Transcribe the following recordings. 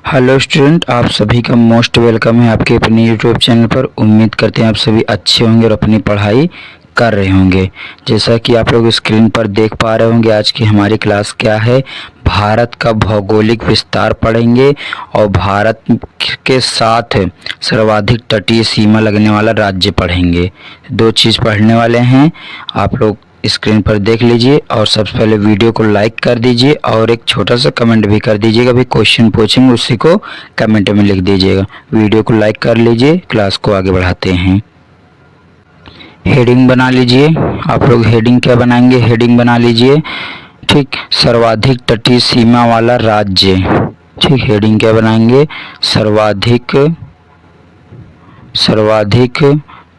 Hello student, आप सभी का मोस्ट वेलकम है आपके अपने यूट्यूब चैनल पर। उम्मीद करते हैं आप सभी अच्छे होंगे और अपनी पढ़ाई कर रहे होंगे। जैसा कि आप लोग स्क्रीन पर देख पा रहे होंगे, आज की हमारी क्लास क्या है, भारत का भौगोलिक विस्तार पढ़ेंगे और भारत के साथ सर्वाधिक तटीय सीमा लगने वाला राज्य पढ़ेंगे। दो चीज़ पढ़ने वाले हैं, आप लोग स्क्रीन पर देख लीजिए और सबसे पहले वीडियो को लाइक कर दीजिए और एक छोटा सा कमेंट भी कर दीजिएगा। भी क्वेश्चन पूछेंगे उसी को कमेंट में लिख दीजिएगा। वीडियो को लाइक कर लीजिए, क्लास को आगे बढ़ाते हैं। हेडिंग बना लीजिए। आप लोग हेडिंग क्या बनाएंगे, हेडिंग बना लीजिए। ठीक, सर्वाधिक तटीय सीमा वाला राज्य। ठीक, हेडिंग क्या बनाएंगे, सर्वाधिक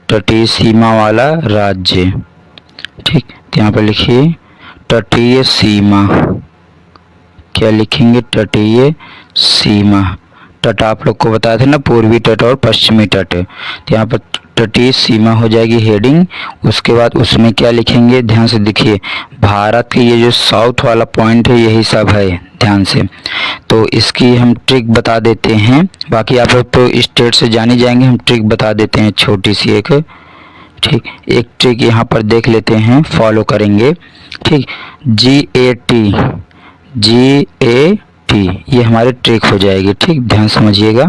तटीय सीमा वाला राज्य। ठीक, तो यहाँ पर लिखिए तटीय सीमा। क्या लिखेंगे, तटीय सीमा। तट आप लोग को बताए थे ना, पूर्वी तट और पश्चिमी तट। तो यहाँ पर तटीय सीमा हो जाएगी हेडिंग। उसके बाद उसमें क्या लिखेंगे, ध्यान से देखिए। भारत के ये जो साउथ वाला पॉइंट है यही सब है, ध्यान से। तो इसकी हम ट्रिक बता देते हैं, बाकी आप लोग तो स्टेट से जानी जाएंगे, हम ट्रिक बता देते हैं छोटी सी एक। ठीक, एक ट्रिक यहाँ पर देख लेते हैं, फॉलो करेंगे। ठीक, GAT ये हमारी ट्रिक हो जाएगी। ठीक, ध्यान समझिएगा।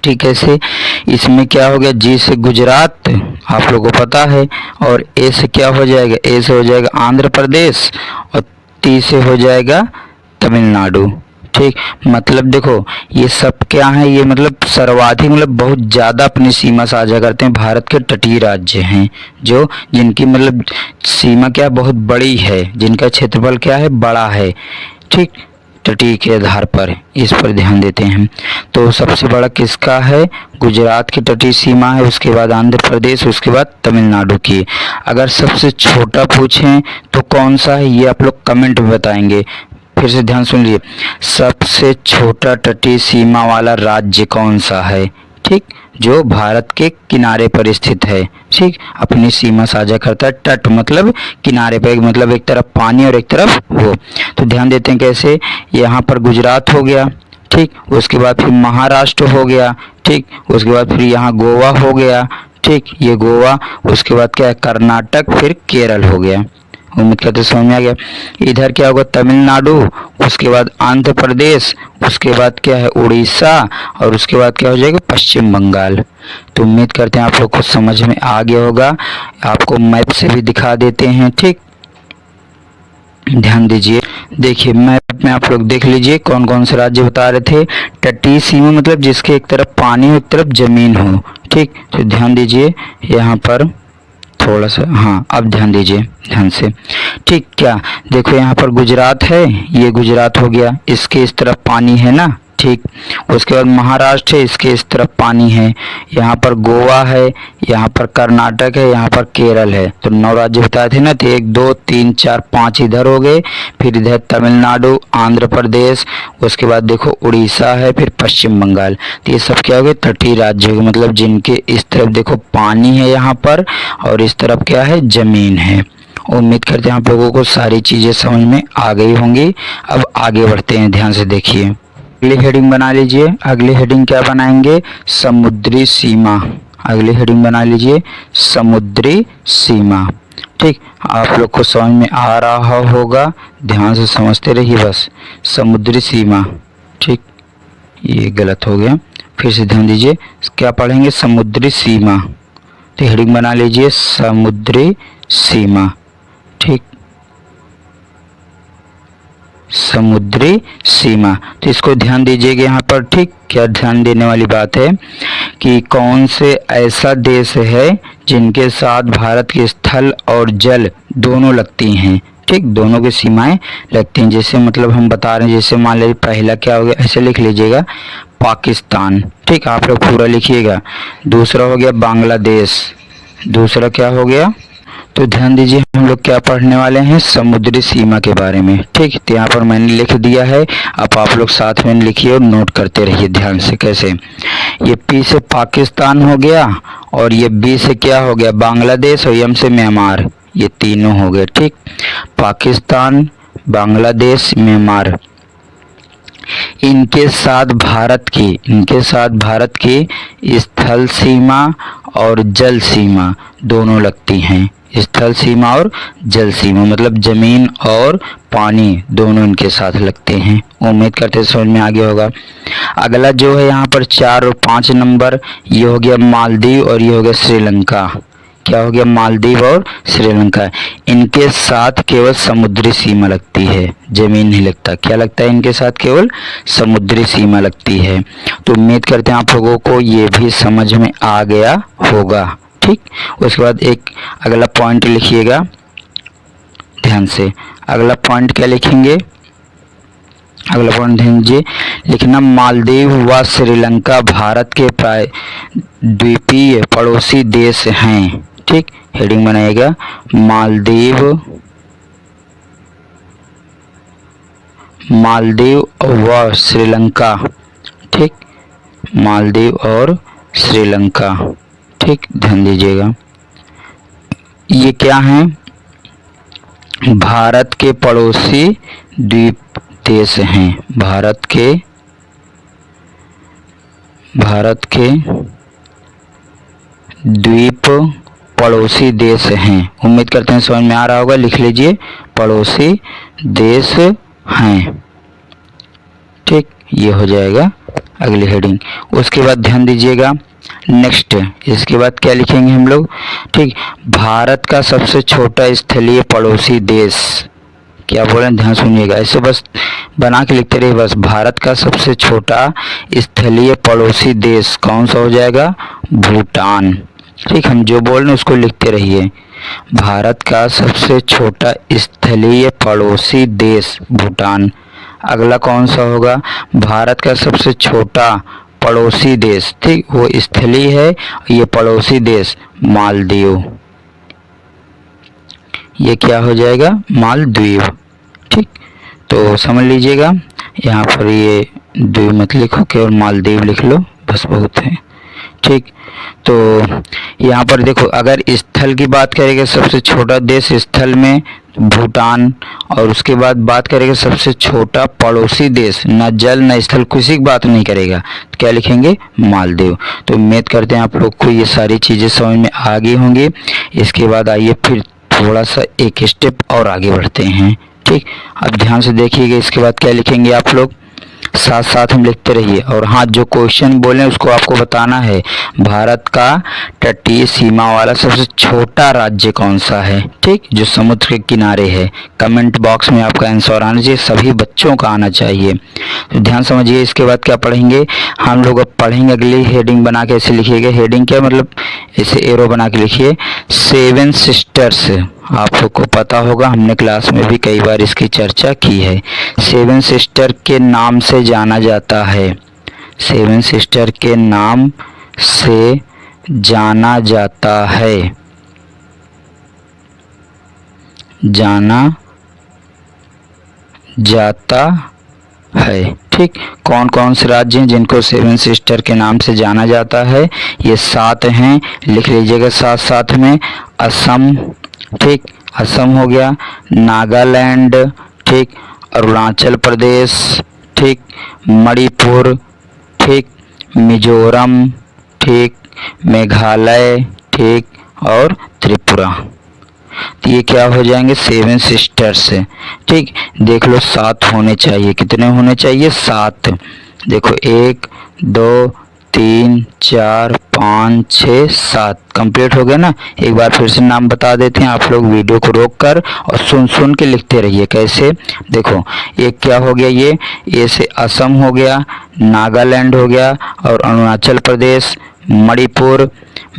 ठीक, ऐसे इसमें क्या हो गया, जी से गुजरात आप लोगों को पता है, और ए से क्या हो जाएगा, ए से हो जाएगा आंध्र प्रदेश, और टी से हो जाएगा तमिलनाडु। ठीक, मतलब देखो ये सब क्या है, ये मतलब सर्वाधिक मतलब बहुत ज़्यादा अपनी सीमा साझा करते हैं। भारत के तटीय राज्य हैं जो जिनकी मतलब सीमा क्या बहुत बड़ी है, जिनका क्षेत्रफल क्या है, बड़ा है। ठीक, तटीय के आधार पर इस पर ध्यान देते हैं। तो सबसे बड़ा किसका है, गुजरात की तटीय सीमा है, उसके बाद आंध्र प्रदेश, उसके बाद तमिलनाडु की। अगर सबसे छोटा पूछें तो कौन सा है, ये आप लोग कमेंट में बताएंगे। फिर से ध्यान सुन लीजिए, सबसे छोटा तटीय सीमा वाला राज्य कौन सा है। ठीक, जो भारत के किनारे पर स्थित है। ठीक, अपनी सीमा साझा करता है। तट मतलब किनारे पर, मतलब एक तरफ पानी और एक तरफ वो। तो ध्यान देते हैं कैसे, यहाँ पर गुजरात हो गया। ठीक, उसके बाद फिर महाराष्ट्र हो गया। ठीक, उसके बाद फिर यहाँ गोवा हो गया। ठीक, ये गोवा, उसके बाद क्या है कर्नाटक, फिर केरल हो गया। उम्मीद करते समझ में आ गया। इधर क्या होगा, तमिलनाडु, उसके बाद आंध्र प्रदेश, उसके बाद क्या है उड़ीसा, और उसके बाद क्या हो जाएगा पश्चिम बंगाल। तो उम्मीद करते हैं आप लोग को समझ में आ गया होगा। आपको मैप से भी दिखा देते हैं। ठीक, ध्यान दीजिए, देखिए मैप में आप लोग देख लीजिए कौन कौन से राज्य बता रहे थे। तटीय सीमा मतलब जिसके एक तरफ पानी हो एक तरफ जमीन हो। ठीक, तो ध्यान दीजिए यहाँ पर थोड़ा सा, हाँ अब ध्यान दीजिए ध्यान से। ठीक, क्या देखो यहाँ पर गुजरात है, ये गुजरात हो गया, इसके इस तरफ पानी है ना। ठीक, उसके बाद महाराष्ट्र है, इसके इस तरफ पानी है। यहाँ पर गोवा है, यहाँ पर कर्नाटक है, यहाँ पर केरल है। तो 9 राज्य बताए थे ना, तो 1 2 3 4 5 इधर हो गए, फिर इधर तमिलनाडु, आंध्र प्रदेश, उसके बाद देखो उड़ीसा है, फिर पश्चिम बंगाल। तो ये सब क्या हो गए, तटीय राज्य हो गए, मतलब जिनके इस तरफ देखो पानी है यहाँ पर, और इस तरफ क्या है, जमीन है। उम्मीद करते हैं आप लोगों को सारी चीज़ें समझ में आ गई होंगी। अब आगे बढ़ते हैं, ध्यान से देखिए। अगली हेडिंग बना लीजिए। अगली हेडिंग क्या बनाएंगे, समुद्री सीमा। अगली हेडिंग बना लीजिए, समुद्री सीमा। ठीक, आप लोग को समझ में आ रहा होगा, ध्यान से समझते रहिए बस। समुद्री सीमा। ठीक, ये गलत हो गया, फिर से ध्यान दीजिए, क्या पढ़ेंगे, समुद्री सीमा। तो हेडिंग बना लीजिए, समुद्री सीमा। ठीक, समुद्री सीमा। तो इसको ध्यान दीजिएगा यहाँ पर। ठीक, क्या ध्यान देने वाली बात है कि कौन से ऐसा देश है जिनके साथ भारत के स्थल और जल दोनों लगती हैं। ठीक, दोनों की सीमाएं लगती हैं। जैसे मतलब हम बता रहे हैं, जैसे मान लीजिए पहला क्या हो गया, ऐसे लिख लीजिएगा पाकिस्तान। ठीक, आप लोग पूरा लिखिएगा। दूसरा हो गया बांग्लादेश। दूसरा क्या हो गया, तो ध्यान दीजिए हम लोग क्या पढ़ने वाले हैं, समुद्री सीमा के बारे में। ठीक, तो यहाँ पर मैंने लिख दिया है, अब आप लोग साथ में लिखिए और नोट करते रहिए ध्यान से। कैसे, ये पी से पाकिस्तान हो गया, और ये बी से क्या हो गया, बांग्लादेश, और एम से म्यांमार, ये तीनों हो गए। ठीक, पाकिस्तान, बांग्लादेश, म्यांमार। इनके साथ भारत की स्थल सीमा और जल सीमा दोनों लगती हैं। स्थल सीमा और जल सीमा मतलब जमीन और पानी दोनों इनके साथ लगते हैं। उम्मीद करते हैं समझ में आ गया होगा। अगला जो है यहाँ पर 4 और 5 नंबर, ये हो गया मालदीव और ये हो गया श्रीलंका। क्या हो गया? मालदीव और श्रीलंका। इनके साथ केवल समुद्री सीमा लगती है, जमीन नहीं लगता। क्या लगता है? इनके साथ केवल समुद्री सीमा लगती है। तो उम्मीद करते हैं आप लोगों को ये भी समझ में आ गया होगा। ठीक, उसके बाद एक अगला पॉइंट लिखिएगा ध्यान से। अगला पॉइंट क्या लिखेंगे? अगला पॉइंट ध्यान दीजिए, लिखना मालदीव व श्रीलंका भारत के प्राय द्वीपीय पड़ोसी देश हैं। ठीक, हेडिंग बनाइएगा मालदीव व श्रीलंका। ठीक, मालदीव और श्रीलंका। ठीक, ध्यान दीजिएगा। ये क्या हैं? भारत के पड़ोसी द्वीप देश हैं। भारत के द्वीप पड़ोसी देश हैं। उम्मीद करते हैं समझ में आ रहा होगा। लिख लीजिए पड़ोसी देश हैं। ठीक, ये हो जाएगा अगली हेडिंग। उसके बाद ध्यान दीजिएगा नेक्स्ट, इसके बाद क्या लिखेंगे हम लोग? ठीक, भारत का सबसे छोटा स्थलीय पड़ोसी देश। क्या बोल रहे हैं? ध्यान सुनिएगा, ऐसे बस बना के लिखते रहिए बस। भारत का सबसे छोटा स्थलीय पड़ोसी देश कौन सा हो जाएगा? भूटान। ठीक, हम जो बोल रहे हैं उसको लिखते रहिए। भारत का सबसे छोटा स्थलीय पड़ोसी देश भूटान। अगला कौन सा होगा? भारत का सबसे छोटा पड़ोसी देश। ठीक, वो स्थलीय है, ये पड़ोसी देश मालदीव। ये क्या हो जाएगा? मालदीव। ठीक, तो समझ लीजिएगा। यहाँ पर ये द्वीप मत लिखो, केवल मालदीव लिख लो, बस बहुत है। ठीक, तो यहाँ पर देखो, अगर स्थल की बात करेंगे सबसे छोटा देश स्थल में भूटान, और उसके बाद बात करेंगे सबसे छोटा पड़ोसी देश, न जल न स्थल किसी की बात नहीं करेगा, तो क्या लिखेंगे? मालदीव। तो उम्मीद करते हैं आप लोग को ये सारी चीज़ें समझ में आ गई होंगी। इसके बाद आइए फिर थोड़ा सा एक स्टेप और आगे बढ़ते हैं। ठीक, अब ध्यान से देखिएगा। इसके बाद क्या लिखेंगे आप लोग? साथ साथ हम लिखते रहिए। और हाँ, जो क्वेश्चन बोले उसको आपको बताना है। भारत का तटीय सीमा वाला सबसे छोटा राज्य कौन सा है? ठीक, जो समुद्र के किनारे है। कमेंट बॉक्स में आपका आंसर आना चाहिए, सभी बच्चों का आना चाहिए। तो ध्यान समझिए। इसके बाद क्या पढ़ेंगे हम लोग? अब पढ़ेंगे अगली हेडिंग बना के ऐसे लिखिएगा। हेडिंग क्या मतलब? ऐसे एरो बना के लिखिए, 7 सिस्टर्स। आप लोग को पता होगा, हमने क्लास में भी कई बार इसकी चर्चा की है। 7 सिस्टर के नाम से जाना जाता है। 7 सिस्टर के नाम से जाना जाता है। ठीक, कौन कौन से राज्य हैं जिनको 7 सिस्टर के नाम से जाना जाता है? ये 7 हैं, लिख लीजिएगा साथ साथ में। असम, ठीक, असम हो गया। नागालैंड, ठीक, अरुणाचल प्रदेश, ठीक, मणिपुर, ठीक, मिजोरम, ठीक, मेघालय, ठीक, और त्रिपुरा। तो ये क्या हो जाएंगे? 7 सिस्टर्स। ठीक, देख लो 7 होने चाहिए। कितने होने चाहिए? 7। देखो 1 2 3 4 5 6 7 कंप्लीट हो गया ना। एक बार फिर से नाम बता देते हैं, आप लोग वीडियो को रोक कर और सुन सुन के लिखते रहिए। कैसे? देखो, एक क्या हो गया? ये से असम हो गया, नागालैंड हो गया, और अरुणाचल प्रदेश, मणिपुर,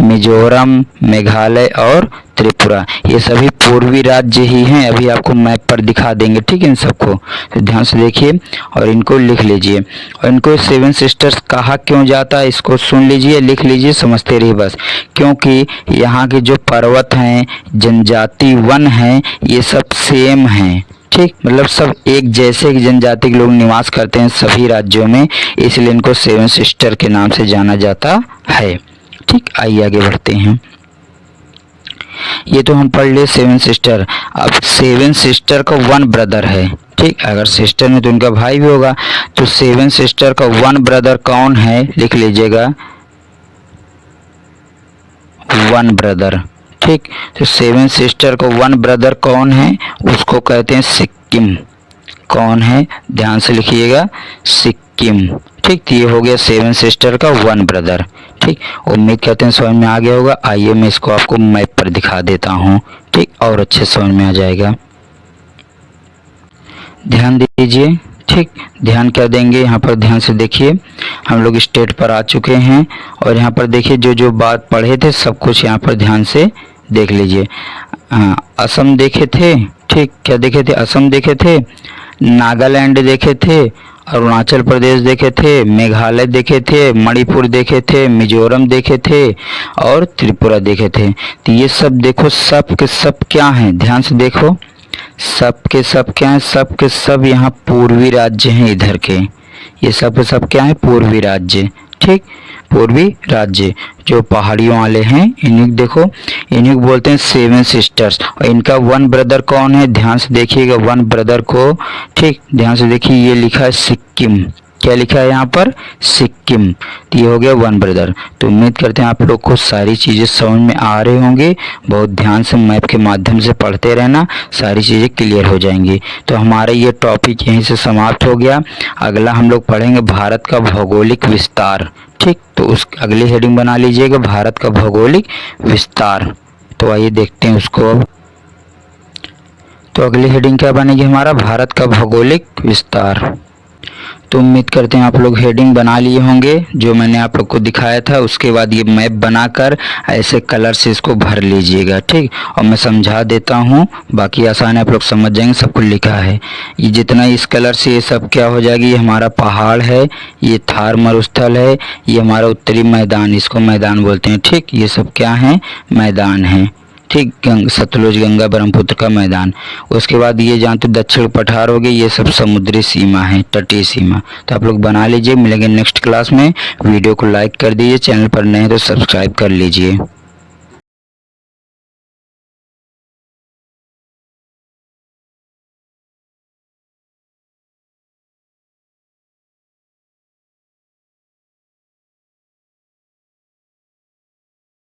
मिजोरम, मेघालय और त्रिपुरा। ये सभी पूर्वी राज्य ही हैं। अभी आपको मैप पर दिखा देंगे। ठीक है, इन सबको तो ध्यान से देखिए और इनको लिख लीजिए। और इनको 7 सिस्टर्स कहा क्यों जाता है, इसको सुन लीजिए, लिख लीजिए, समझते रहिए बस। क्योंकि यहाँ के जो पर्वत हैं, जनजाति वन हैं, ये सब सेम हैं। ठीक, मतलब सब एक जैसे जनजाति के लोग निवास करते हैं सभी राज्यों में, इसलिए इनको 7 सिस्टर के नाम से जाना जाता है। ठीक, आइए आगे बढ़ते हैं। ये तो हम पढ़ लिए 7 सिस्टर। अब 7 सिस्टर का 1 ब्रदर है। ठीक, अगर सिस्टर में तो उनका भाई भी होगा। तो 7 सिस्टर का 1 ब्रदर कौन है, लिख लीजिएगा 1 ब्रदर। ठीक, तो 7 सिस्टर का 1 ब्रदर कौन है, उसको कहते हैं सिक्किम। कौन है, ध्यान से लिखिएगा, सिक्किम। ठीक, तो ये हो गया 7 सिस्टर का 1 ब्रदर। ठीक, उम्मीद करते हैं समझ में आ गया होगा। आइए मैं इसको आपको मैप पर दिखा देता हूँ, ठीक, और अच्छे समझ में आ जाएगा। ध्यान दीजिए, ठीक, ध्यान क्या देंगे, यहाँ पर ध्यान से देखिए। हम लोग स्टेट पर आ चुके हैं और यहाँ पर देखिए जो जो बात पढ़े थे सब कुछ यहाँ पर ध्यान से देख लीजिए। असम देखे थे, ठीक, क्या देखे थे, असम देखे थे, नागालैंड देखे थे, अरुणाचल प्रदेश देखे थे, मेघालय देखे थे, मणिपुर देखे थे, मिजोरम देखे थे और त्रिपुरा देखे थे। तो ये सब देखो, सब के सब क्या हैं, ध्यान से देखो, सब के सब क्या हैं, सब के सब यहाँ पूर्वी राज्य हैं इधर के। ये सब के सब क्या हैं, पूर्वी राज्य। ठीक, पूर्वी राज्य जो पहाड़ियों वाले हैं, इन्हीं देखो, इन्हीं को बोलते हैं 7 सिस्टर्स। और इनका 1 ब्रदर कौन है, ध्यान से देखिएगा 1 ब्रदर को। ठीक, ध्यान से देखिए, ये लिखा है सिक्किम। क्या लिखा है यहाँ पर, सिक्किम। तो ये हो गया 1 ब्रदर। तो उम्मीद करते हैं आप लोग को सारी चीज़ें समझ में आ रहे होंगे। बहुत ध्यान से मैप के माध्यम से पढ़ते रहना, सारी चीज़ें क्लियर हो जाएंगी। तो हमारा ये टॉपिक यहीं से समाप्त हो गया। अगला हम लोग पढ़ेंगे भारत का भौगोलिक विस्तार। ठीक, तो उस अगली हेडिंग बना लीजिएगा, भारत का भौगोलिक विस्तार। तो आइए देखते हैं उसको अब। तो अगली हेडिंग क्या बनेगी हमारा, भारत का भौगोलिक विस्तार। तो उम्मीद करते हैं आप लोग हेडिंग बना लिए होंगे जो मैंने आप लोग को दिखाया था। उसके बाद ये मैप बनाकर ऐसे कलर से इसको भर लीजिएगा। ठीक, और मैं समझा देता हूँ, बाकी आसान है, आप लोग समझ जाएंगे, सब कुछ लिखा है। ये जितना इस कलर से ये सब क्या हो जाएगी, ये हमारा पहाड़ है, ये थार मरुस्थल है, ये हमारा उत्तरी मैदान, इसको मैदान बोलते हैं। ठीक, ये सब क्या है, मैदान है। ठीक, सतलुज गंगा ब्रह्मपुत्र का मैदान। उसके बाद ये जहाँ तो दक्षिण पठार हो गए, ये सब समुद्री सीमा है, तटीय सीमा। तो आप लोग बना लीजिए। मिलेंगे नेक्स्ट क्लास में। वीडियो को लाइक कर दीजिए, चैनल पर नए हैं तो सब्सक्राइब कर लीजिए।